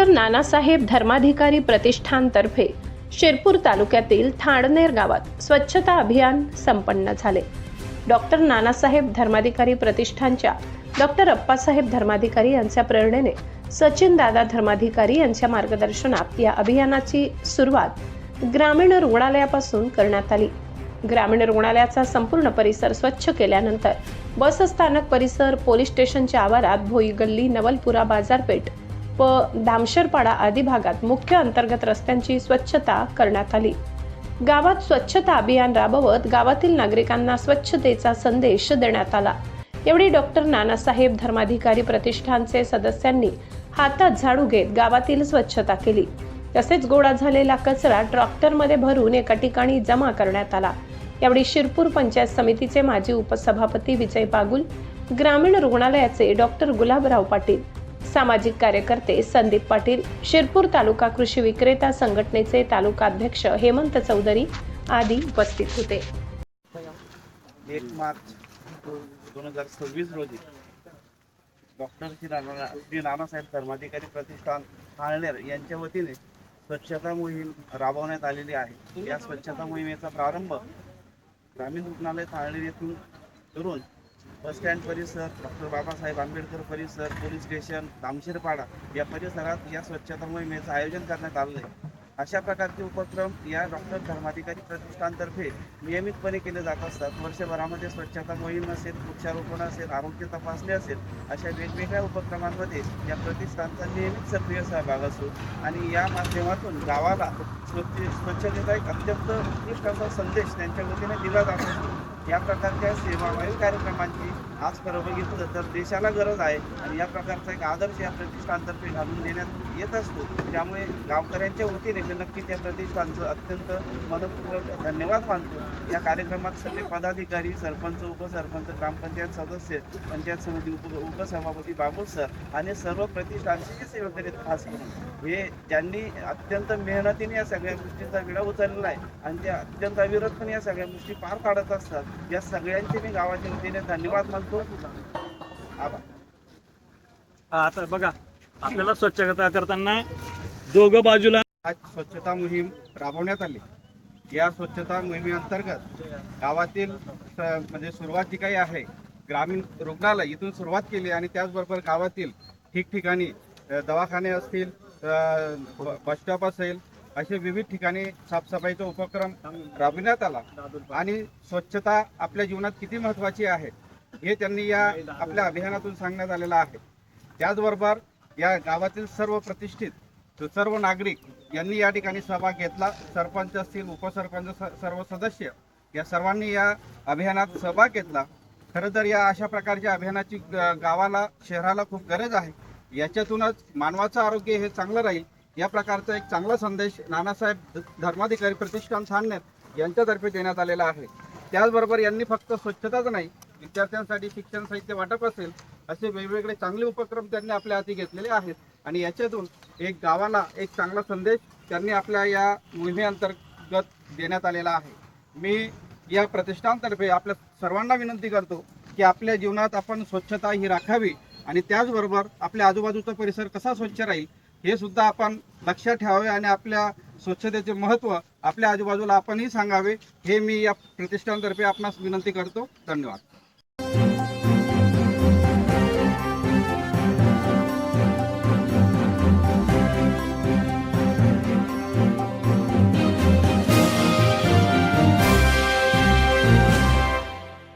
Doctor Nanasaheb Dharmadhikari प्रतिष्ठानतर्फे शिरपूर तालुक्यातील थांडनेर गावात स्वच्छता अभियान संपन्न झाले। डॉक्टर नानासाहेब धर्माधिकारी प्रतिष्ठानच्या डॉक्टर अप्पासाहेब धर्माधिकारी यांच्या प्रेरणेने सचिन दादा धर्माधिकारी यांच्या मार्गदर्शनात या अभियानाची सुरुवात ग्रामीण रुग्णालयापासून करण्यात आली। ग्रामीण रुग्णालयाचा संपूर्ण परिसर स्वच्छ केल्यानंतर बस स्थानक परिसर, पोलीस स्टेशनच्या आवारात, भोई गल्ली, नवलपुरा बाजारपेठ व दामशरपाडा आदी भागात मुख्य अंतर्गत रस्त्यांची स्वच्छता करण्यात आली। गावात स्वच्छता अभियान राबवत गावातील नागरिकांना स्वच्छतेचा संदेश देण्यात आला। यावेळी डॉक्टर नानासाहेब धर्माधिकारी प्रतिष्ठानचे सदस्यांनी हातात झाडू घेत गावातील स्वच्छता केली। तसेच गोळा झालेला कचरा ट्रॅक्टरमध्ये भरून एका ठिकाणी जमा करण्यात आला। यावेळी शिरपूर पंचायत समितीचे माजी उपसभापती विजय बागुल, ग्रामीण रुग्णालयाचे डॉक्टर गुलाबराव पाटील, सामाजिक कार्यकर्ते संदीप पाटील, शिरपूर तालुका कृषी विक्रेता संघटनेचे तालुका अध्यक्ष हेमंत चौधरी आदी उपस्थित होते। 1 मार्च 2026 रोजी डॉक्टर श्री नानासाहेब धर्माधिकारी प्रतिष्ठान थांडनेर यांच्या वतीने स्वच्छता मोहीम राबवण्यात आलेली आहे। या स्वच्छता मोहिमेचा प्रारंभ ग्रामीण रुग्णालय थांडनेर येथून करून बस स्टँड परिसर, डॉक्टर बाबासाहेब आंबेडकर परिसर, पोलीस स्टेशन, दामशेरपाडा या परिसरात या स्वच्छता मोहिमेचं आयोजन करण्यात आलं आहे। अशा प्रकारचे उपक्रम या डॉक्टर धर्माधिकारी प्रतिष्ठानतर्फे नियमितपणे केले जात असतात। वर्षभरामध्ये स्वच्छता मोहीम असेल, वृक्षारोपण असेल, आरोग्य तपासणी असेल, अशा वेगवेगळ्या उपक्रमांमध्ये या प्रतिष्ठानचा नियमित सक्रिय सहभाग असतो आणि या माध्यमातून गावाला स्वच्छतेचा एक अत्यंत उत्कृष्ट असा संदेश त्यांच्या वतीने दिला जात असतो। या प्रकारच्या सेवाभावी कार्यक्रमांची आज खरं बघितलं तर देशाला गरज आहे आणि या प्रकारचा एक आदर्श या प्रतिष्ठानतर्फे घालून देण्यात येत असतो। त्यामुळे गावकऱ्यांच्या वतीने मी नक्कीच या प्रतिष्ठानचं अत्यंत मनपूर्वक धन्यवाद मानतो। या कार्यक्रमात सगळे पदाधिकारी, सरपंच, उपसरपंच, ग्रामपंचायत सदस्य, पंचायत समिती उपसभापती बाबू सर आणि सर्व प्रतिष्ठानचे सेवेकरी खास करून हे ज्यांनी अत्यंत मेहनतीने या सगळ्या गोष्टींचा विडा उचललेला आहे आणि ते अत्यंत अविरतपणे या सगळ्या गोष्टी पार पाडत असतात। या सगळ्यांचे मी गावाच्या वतीने धन्यवाद मानतो। आभार। आता बघा, आपल्याला स्वच्छता करताना दोघं बाजूला आज स्वच्छता मोहीम राबवण्यात आली। या स्वच्छता मोहिमेअंतर्गत गावातील म्हणजे सुरुवात जी काही आहे ग्रामीण रुग्णालय इथून सुरुवात केली आणि त्याचबरोबर गावातील ठिकठिकाणी दवाखाने असतील, बस स्टॉप असेल, असे विविध ठिकाणी साफसफाईचा उपक्रम राबविण्यात आला आणि स्वच्छता आपल्या जीवनात किती महत्त्वाची आहे हे त्यांनी या आपल्या अभियानातून सांगण्यात आलेलं आहे। त्याचबरोबर या गावातील सर्व प्रतिष्ठित सर्व नागरिक यांनी या ठिकाणी सहभाग घेतला। सरपंच असतील, उपसरपंच, सर्व सदस्य या सर्वांनी या अभियानात सहभाग घेतला। खरं तर या अशा प्रकारच्या अभियानाची गावाला, शहराला खूप गरज आहे। याच्यातूनच मानवाचं आरोग्य हे चांगलं राहील या प्रकारचा एक चांगला संदेश नानासाहेब धर्माधिकारी प्रतिष्ठान थांडनेर यांच्यातर्फे देण्यात आलेला आहे। त्याचबरोबर यांनी फक्त स्वच्छताच नाही, विद्यार्थ्यांसाठी शिक्षण साहित्य वाटप असेल, असे वेगवेगळे चांगले उपक्रम त्यांनी आपल्या हाती घेतलेले आहेत आणि याच्यातून एक गावाला एक चांगला संदेश त्यांनी आपल्या या मोहिमेअंतर्गत देण्यात आलेला आहे। मी या प्रतिष्ठानतर्फे आपल्या सर्वांना विनंती करतो की आपल्या जीवनात आपण स्वच्छता ही राखावी आणि त्याचबरोबर आपल्या आजूबाजूचा परिसर कसा स्वच्छ राहील हे सुद्धा आपण लक्षात ठेवावे आणि आपल्या स्वच्छतेचे महत्त्व आपल्या आजूबाजूला आपणही सांगावे, हे मी या प्रतिष्ठानतर्फे आपणास विनंती करतो। धन्यवाद।